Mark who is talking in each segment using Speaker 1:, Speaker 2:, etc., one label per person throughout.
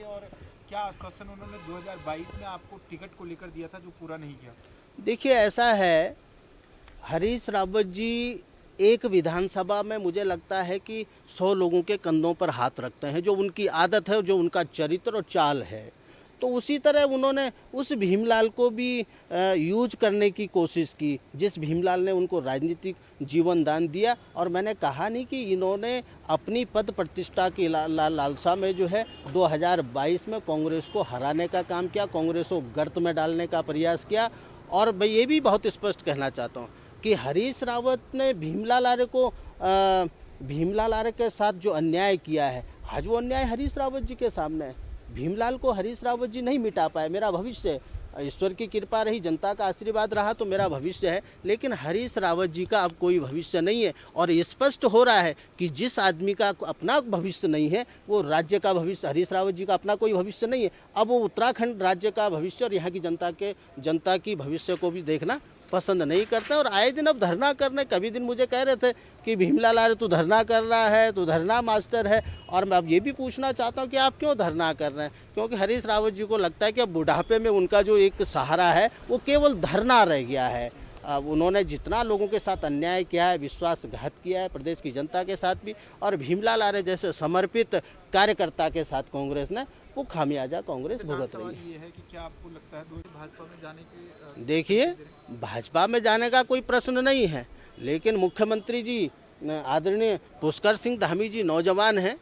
Speaker 1: और क्या आश्वासन उन्होंने 2022 में आपको टिकट को लेकर दिया था जो पूरा नहीं किया?
Speaker 2: देखिए ऐसा है, हरीश रावत जी एक विधानसभा में मुझे लगता है कि 100 लोगों के कंधों पर हाथ रखते हैं, जो उनकी आदत है, जो उनका चरित्र और चाल है। तो उसी तरह उन्होंने उस भीमलाल को भी यूज करने की कोशिश की, जिस भीमलाल ने उनको राजनीतिक जीवन दान दिया। और मैंने कहा नहीं कि इन्होंने अपनी पद प्रतिष्ठा की लालसा में जो है 2022 में कांग्रेस को हराने का काम किया, कांग्रेस को गर्त में डालने का प्रयास किया। और मैं ये भी बहुत स्पष्ट कहना चाहता हूँ कि हरीश रावत ने भीमलाल आर्य के साथ जो अन्याय किया है, आज वो अन्याय हरीश रावत जी के सामने है। भीमलाल को हरीश रावत जी नहीं मिटा पाए। मेरा भविष्य है, ईश्वर की कृपा रही, जनता का आशीर्वाद रहा तो मेरा भविष्य है, लेकिन हरीश रावत जी का अब कोई भविष्य नहीं है। और स्पष्ट हो रहा है कि जिस आदमी का अपना भविष्य नहीं है, वो राज्य का भविष्य, हरीश रावत जी का अपना कोई भविष्य नहीं है। अब वो उत्तराखंड राज्य का भविष्य और यहाँ की जनता की भविष्य को भी देखना पसंद नहीं करते। और आए दिन अब धरना करने, कभी दिन मुझे कह रहे थे कि भीमलाल आर्य तू धरना कर रहा है, तू धरना मास्टर है। और मैं अब ये भी पूछना चाहता हूँ कि आप क्यों धरना कर रहे हैं? क्योंकि हरीश रावत जी को लगता है कि अब बुढ़ापे में उनका जो एक सहारा है वो केवल धरना रह गया है। अब उन्होंने जितना लोगों के साथ अन्याय किया है, विश्वासघात किया है प्रदेश की जनता के साथ भी, और भीमलाल आर्य जैसे समर्पित कार्यकर्ता के साथ कांग्रेस ने वो खामियाजा कांग्रेस भुगत रही है।
Speaker 1: ये है कि क्या आपको लगता है भाजपा में जाने की?
Speaker 2: देखिए, भाजपा में जाने का कोई प्रश्न नहीं है, लेकिन मुख्यमंत्री जी आदरणीय पुष्कर सिंह धामी जी नौजवान हैं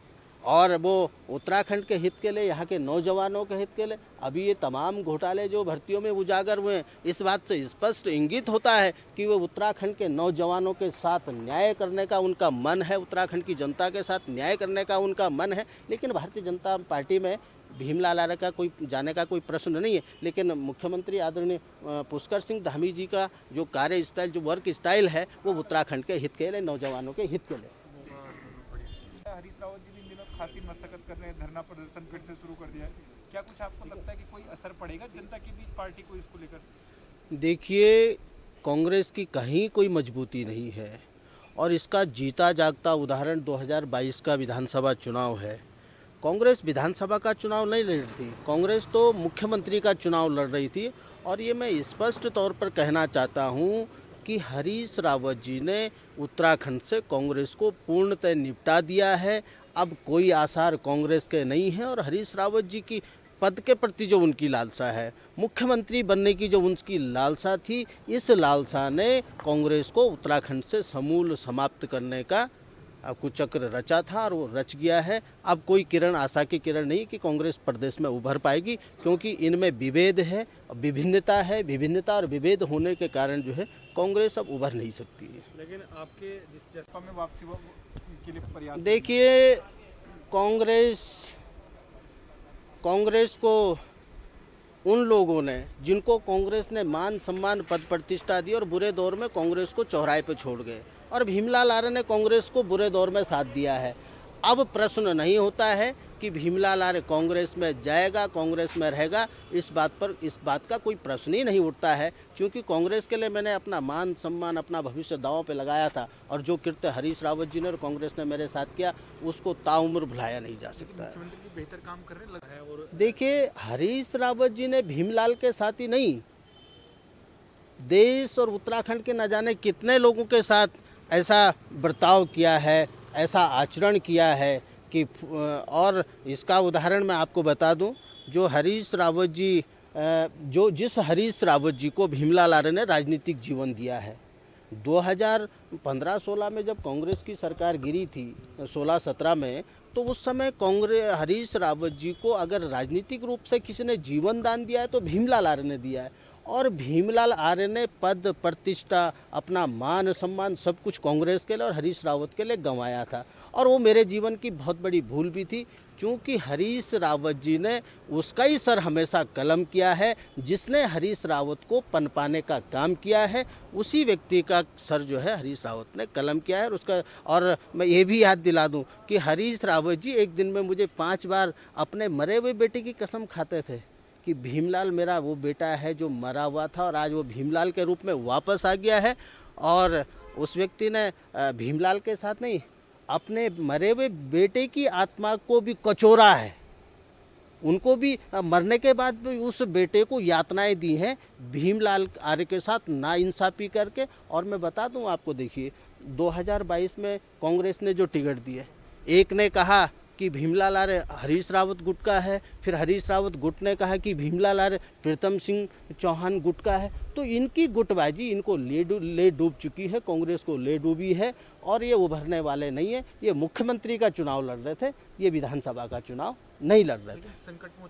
Speaker 2: और वो उत्तराखंड के हित के लिए, यहाँ के नौजवानों के हित के लिए, अभी ये तमाम घोटाले जो भर्तियों में उजागर हुए हैं, इस बात से स्पष्ट इंगित होता है कि वो उत्तराखंड के नौजवानों के साथ न्याय करने का उनका मन है, उत्तराखंड की जनता के साथ न्याय करने का उनका मन है। लेकिन भारतीय जनता पार्टी में भीमलाल आर्य का कोई जाने का कोई प्रश्न नहीं है। लेकिन मुख्यमंत्री आदरणीय पुष्कर सिंह धामी जी का जो कार्य स्टाइल, जो वर्क स्टाइल है, वो उत्तराखंड के हित के लिए, नौजवानों के हित के लिए।
Speaker 1: हरीश रावत जी भी इन दिनों खासी मशक्कत कर रहे हैं, धरना प्रदर्शन फिर से शुरू कर दिया है। क्या कुछ आपको लगता है कि कोई असर पड़ेगा जनता के बीच पार्टी को इसको लेकर?
Speaker 2: देखिए, कांग्रेस की कहीं कोई मजबूती नहीं है और इसका जीता जागता उदाहरण 2022 का विधानसभा चुनाव है। कांग्रेस विधानसभा का चुनाव नहीं लड़ रही थी, कांग्रेस तो मुख्यमंत्री का चुनाव लड़ रही थी। और ये मैं स्पष्ट तौर पर कहना चाहता हूँ कि हरीश रावत जी ने उत्तराखंड से कांग्रेस को पूर्णतः निपटा दिया है। अब कोई आसार कांग्रेस के नहीं है। और हरीश रावत जी की पद के प्रति जो उनकी लालसा है, मुख्यमंत्री बनने की जो उनकी लालसा थी, इस लालसा ने कांग्रेस को उत्तराखंड से समूल समाप्त करने का कुचक्र रचा था और वो रच गया है। अब कोई किरण, आशा की किरण नहीं कि कांग्रेस प्रदेश में उभर पाएगी, क्योंकि इनमें विभेद है, विभिन्नता है। विभिन्नता और विभेद होने के कारण जो है कांग्रेस अब उभर नहीं सकती है।
Speaker 1: लेकिन आपके जसपा में वापसी के लिए प्रयास?
Speaker 2: देखिए, कांग्रेस को उन लोगों ने, जिनको कांग्रेस ने मान सम्मान पद प्रतिष्ठा दी और बुरे दौर में कांग्रेस को चौराहे पर छोड़ गए, और भीमलाल आर्य ने कांग्रेस को बुरे दौर में साथ दिया है। अब प्रश्न नहीं होता है कि भीमलाल आर्य कांग्रेस में जाएगा, कांग्रेस में रहेगा, इस बात का कोई प्रश्न ही नहीं उठता है। क्योंकि कांग्रेस के लिए मैंने अपना मान सम्मान, अपना भविष्य दांव पे लगाया था, और जो कृत्य हरीश रावत जी ने और कांग्रेस ने मेरे साथ किया, उसको ताउम्र भुलाया नहीं जा सकता है।
Speaker 1: मुख्यमंत्री जी बेहतर काम कर रहे हैं और
Speaker 2: देखिए, हरीश रावत जी ने भीमलाल के साथ ही नहीं, देश और उत्तराखंड के न जाने कितने लोगों के साथ ऐसा बर्ताव किया है, ऐसा आचरण किया है कि, और इसका उदाहरण मैं आपको बता दूं, जो हरीश रावत जी, जिस हरीश रावत जी को भीमलाल आर्य ने राजनीतिक जीवन दिया है, 2015-16 में जब कांग्रेस की सरकार गिरी थी, 16-17 में, तो उस समय हरीश रावत जी को अगर राजनीतिक रूप से किसी ने जीवन दान दिया है तो भीमलाल आर्य ने दिया है। और भीमलाल आर्य ने पद प्रतिष्ठा, अपना मान सम्मान, सब कुछ कांग्रेस के लिए और हरीश रावत के लिए गंवाया था। और वो मेरे जीवन की बहुत बड़ी भूल भी थी, क्योंकि हरीश रावत जी ने उसका ही सर हमेशा कलम किया है। जिसने हरीश रावत को पनपाने का काम किया है, उसी व्यक्ति का सर जो है हरीश रावत ने कलम किया है। और मैं ये भी याद दिला दूं कि हरीश रावत जी एक दिन में मुझे 5 बार अपने मरे हुए बेटे की कसम खाते थे कि भीमलाल मेरा वो बेटा है जो मरा हुआ था, और आज वो भीमलाल के रूप में वापस आ गया है। और उस व्यक्ति ने भीमलाल के साथ नहीं, अपने मरे हुए बेटे की आत्मा को भी कचोरा है। उनको भी मरने के बाद भी उस बेटे को यातनाएं दी हैं भीमलाल आर्य के साथ नाइंसाफ़ी करके। और मैं बता दूं आपको, देखिए 2022 में कांग्रेस ने जो टिकट दिए, एक ने कहा कि भीमलाल आर्य हरीश रावत गुट का है, फिर हरीश रावत गुट ने कहा कि भीमलाल आर्य प्रीतम सिंह चौहान गुट का है। तो इनकी गुटबाजी इनको ले डूब चुकी है, कांग्रेस को ले डूबी है और ये उभरने वाले नहीं है। ये मुख्यमंत्री का चुनाव लड़ रहे थे, ये विधानसभा का चुनाव नहीं लड़ रहे थे।
Speaker 1: संकट